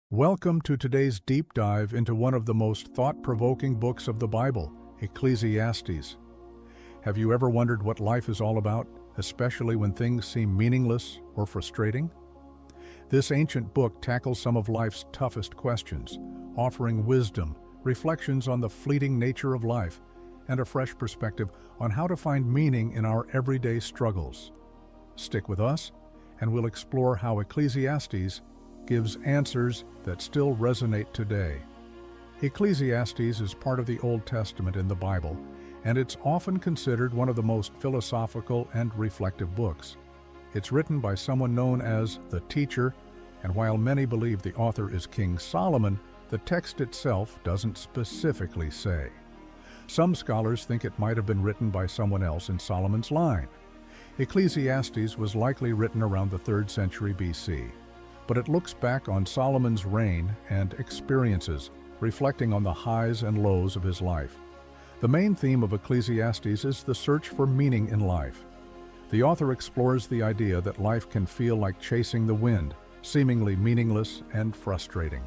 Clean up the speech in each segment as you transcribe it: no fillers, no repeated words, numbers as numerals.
Welcome to today's deep dive into one of the most thought-provoking books of the Bible, Ecclesiastes. Have you ever wondered what life is all about, especially when things seem meaningless or frustrating? This ancient book tackles some of life's toughest questions, offering wisdom, reflections on the fleeting nature of life, and a fresh perspective on how to find meaning in our everyday struggles. Stick with us, and we'll explore how Ecclesiastes gives answers that still resonate today. Ecclesiastes is part of the Old Testament in the Bible, and it's often considered one of the most philosophical and reflective books. It's written by someone known as the teacher, and while many believe the author is King Solomon, the text itself doesn't specifically say. Some scholars think it might have been written by someone else in Solomon's line. Ecclesiastes was likely written around the 3rd century BC. But it looks back on Solomon's reign and experiences, reflecting on the highs and lows of his life. The main theme of Ecclesiastes is the search for meaning in life. The author explores the idea that life can feel like chasing the wind, seemingly meaningless and frustrating.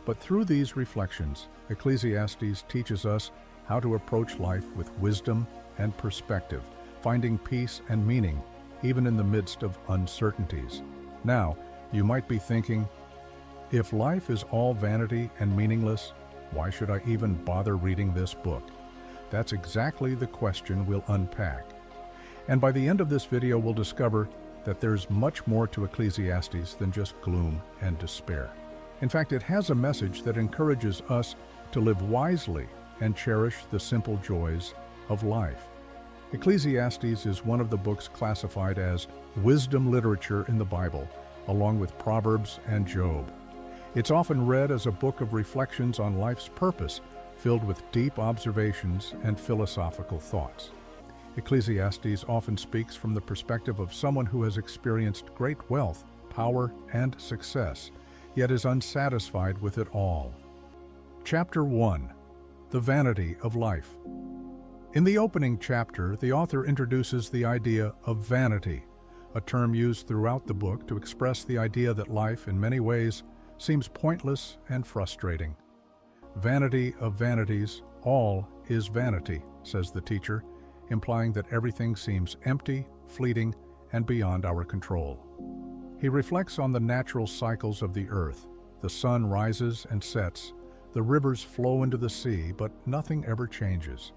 But through these reflections, Ecclesiastes teaches us how to approach life with wisdom and perspective, finding peace and meaning, even in the midst of uncertainties. Now, you might be thinking, if life is all vanity and meaningless, why should I even bother reading this book? That's exactly the question we'll unpack. And by the end of this video, we'll discover that there's much more to Ecclesiastes than just gloom and despair. In fact, it has a message that encourages us to live wisely and cherish the simple joys of life. Ecclesiastes is one of the books classified as wisdom literature in the Bible, along with Proverbs and Job. It's often read as a book of reflections on life's purpose, filled with deep observations and philosophical thoughts. Ecclesiastes often speaks from the perspective of someone who has experienced great wealth, power, and success, yet is unsatisfied with it all. Chapter 1. The Vanity of Life. In the opening chapter, the author introduces the idea of vanity, a term used throughout the book to express the idea that life, in many ways, seems pointless and frustrating. Vanity of vanities, all is vanity, says the teacher, implying that everything seems empty, fleeting, and beyond our control. He reflects on the natural cycles of the earth. The sun rises and sets, the rivers flow into the sea, but nothing ever changes.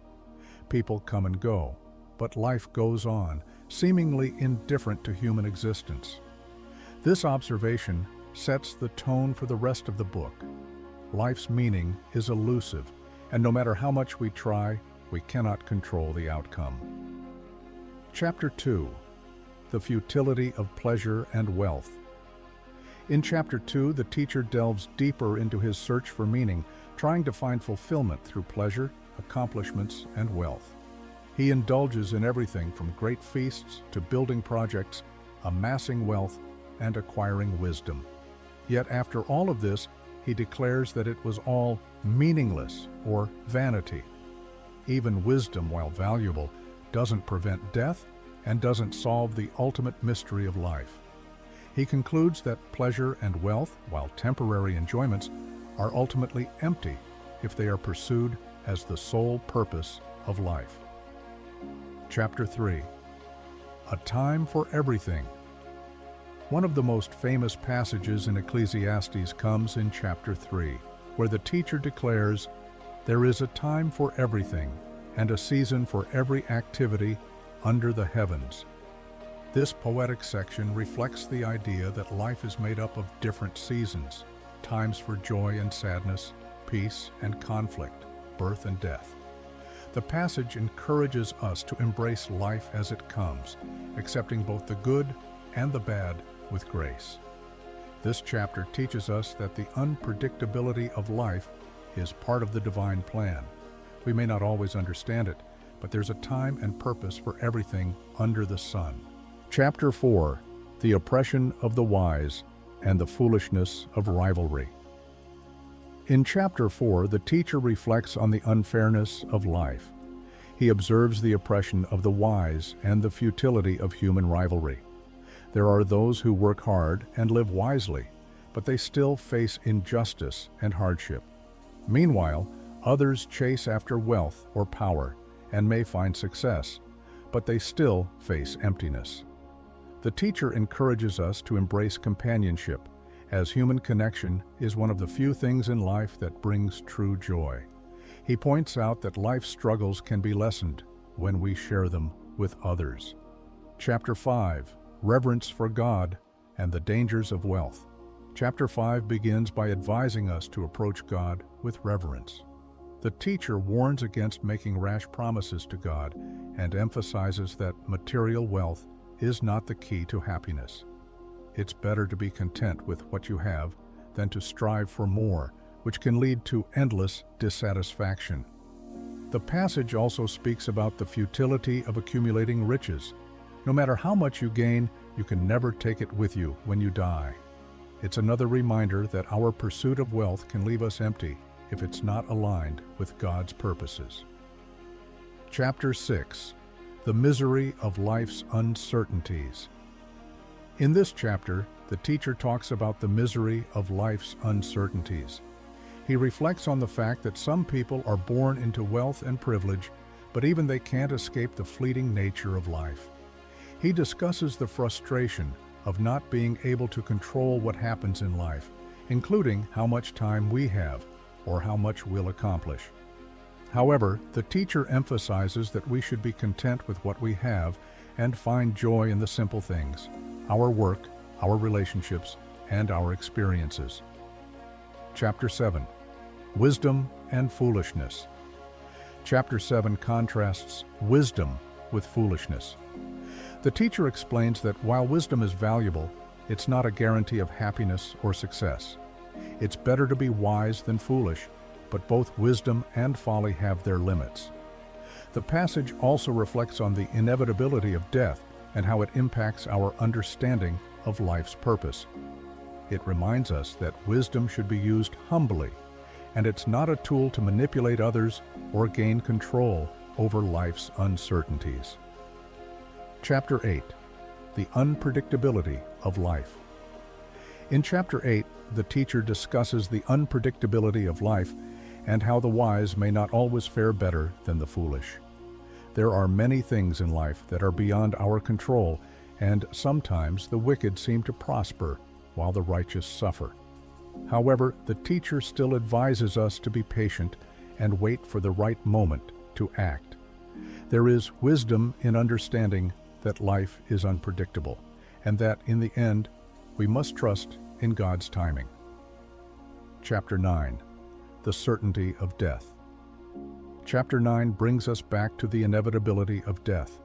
People come and go, but life goes on, seemingly indifferent to human existence. This observation sets the tone for the rest of the book. Life's meaning is elusive, and no matter how much we try, we cannot control the outcome. Chapter 2. The Futility of Pleasure and Wealth. In Chapter 2, the teacher delves deeper into his search for meaning, trying to find fulfillment through pleasure, accomplishments, and wealth. He indulges in everything from great feasts to building projects, amassing wealth, and acquiring wisdom. Yet after all of this, he declares that it was all meaningless or vanity. Even wisdom, while valuable, doesn't prevent death and doesn't solve the ultimate mystery of life. He concludes that pleasure and wealth, while temporary enjoyments, are ultimately empty if they are pursued as the sole purpose of life. Chapter 3. A Time for Everything. One of the most famous passages in Ecclesiastes comes in Chapter 3, where the teacher declares, "There is a time for everything, and a season for every activity under the heavens." This poetic section reflects the idea that life is made up of different seasons, times for joy and sadness, peace and conflict, birth and death. The passage encourages us to embrace life as it comes, accepting both the good and the bad with grace. This chapter teaches us that the unpredictability of life is part of the divine plan. We may not always understand it, but there's a time and purpose for everything under the sun. Chapter 4. The Oppression of the Wise and the Foolishness of Rivalry. In Chapter 4, the teacher reflects on the unfairness of life. He observes the oppression of the wise and the futility of human rivalry. There are those who work hard and live wisely, but they still face injustice and hardship. Meanwhile, others chase after wealth or power and may find success, but they still face emptiness. The teacher encourages us to embrace companionship, as human connection is one of the few things in life that brings true joy. He points out that life's struggles can be lessened when we share them with others. Chapter 5. Reverence for God and the Dangers of Wealth. Chapter 5 begins by advising us to approach God with reverence. The teacher warns against making rash promises to God and emphasizes that material wealth is not the key to happiness. It's better to be content with what you have than to strive for more, which can lead to endless dissatisfaction. The passage also speaks about the futility of accumulating riches. No matter how much you gain, you can never take it with you when you die. It's another reminder that our pursuit of wealth can leave us empty if it's not aligned with God's purposes. Chapter 6. The Misery of Life's Uncertainties. In this chapter, the teacher talks about the misery of life's uncertainties. He reflects on the fact that some people are born into wealth and privilege, but even they can't escape the fleeting nature of life. He discusses the frustration of not being able to control what happens in life, including how much time we have or how much we'll accomplish. However, the teacher emphasizes that we should be content with what we have and find joy in the simple things: our work, our relationships, and our experiences. Chapter 7. Wisdom and Foolishness. Chapter 7 contrasts wisdom with foolishness. The teacher explains that while wisdom is valuable, it's not a guarantee of happiness or success. It's better to be wise than foolish, but both wisdom and folly have their limits. The passage also reflects on the inevitability of death and how it impacts our understanding of life's purpose. It reminds us that wisdom should be used humbly, and it's not a tool to manipulate others or gain control over life's uncertainties. Chapter 8. The Unpredictability of Life. In Chapter 8, the teacher discusses the unpredictability of life and how the wise may not always fare better than the foolish. There are many things in life that are beyond our control, and sometimes the wicked seem to prosper while the righteous suffer. However, the teacher still advises us to be patient and wait for the right moment to act. There is wisdom in understanding that life is unpredictable, and that in the end, we must trust in God's timing. Chapter 9. The Certainty of Death. Chapter 9 brings us back to the inevitability of death.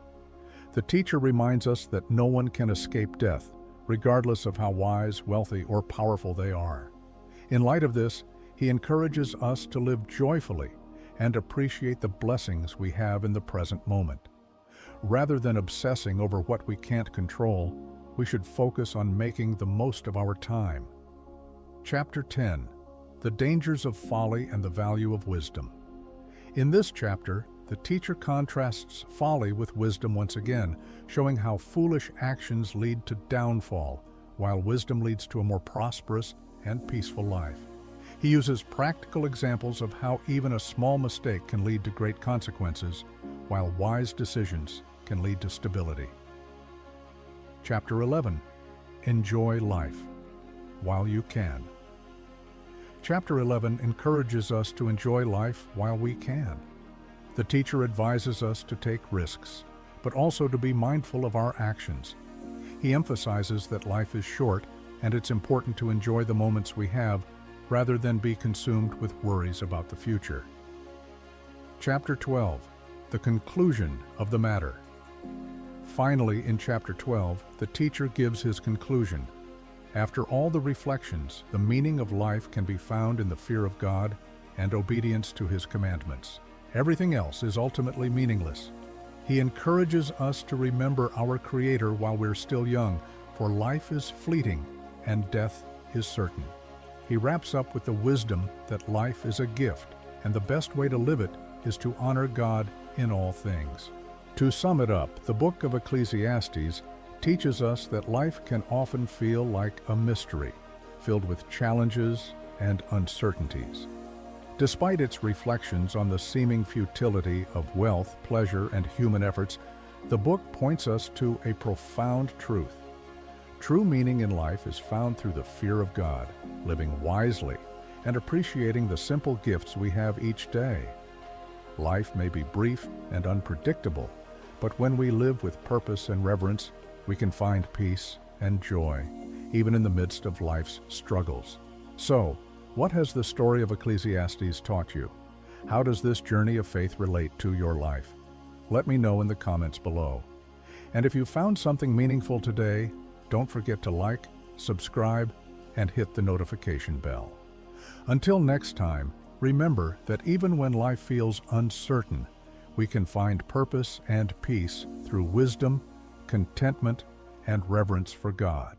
The teacher reminds us that no one can escape death, regardless of how wise, wealthy, or powerful they are. In light of this, he encourages us to live joyfully and appreciate the blessings we have in the present moment. Rather than obsessing over what we can't control, we should focus on making the most of our time. Chapter 10. The Dangers of Folly and the Value of Wisdom. In this chapter, the teacher contrasts folly with wisdom once again, showing how foolish actions lead to downfall, while wisdom leads to a more prosperous and peaceful life. He uses practical examples of how even a small mistake can lead to great consequences, while wise decisions can lead to stability. Chapter 11. Enjoy life while you can. Chapter 11 encourages us to enjoy life while we can. The teacher advises us to take risks, but also to be mindful of our actions. He emphasizes that life is short and it's important to enjoy the moments we have rather than be consumed with worries about the future. Chapter 12. The Conclusion of the Matter. Finally, in Chapter 12, the teacher gives his conclusion. After all the reflections, the meaning of life can be found in the fear of God and obedience to His commandments. Everything else is ultimately meaningless. He encourages us to remember our Creator while we're still young, for life is fleeting and death is certain. He wraps up with the wisdom that life is a gift, and the best way to live it is to honor God in all things. To sum it up, the Book of Ecclesiastes teaches us that life can often feel like a mystery. filled with challenges and uncertainties. Despite its reflections on the seeming futility of wealth, pleasure, and human efforts, the book points us to a profound truth. True meaning in life is found through the fear of God, living wisely, and appreciating the simple gifts we have each day. Life may be brief and unpredictable, but when we live with purpose and reverence, we can find peace and joy, even in the midst of life's struggles. So, what has the story of Ecclesiastes taught you? How does this journey of faith relate to your life? Let me know in the comments below. And if you found something meaningful today, don't forget to like, subscribe, and hit the notification bell. Until next time, remember that even when life feels uncertain, we can find purpose and peace through wisdom, contentment, and reverence for God.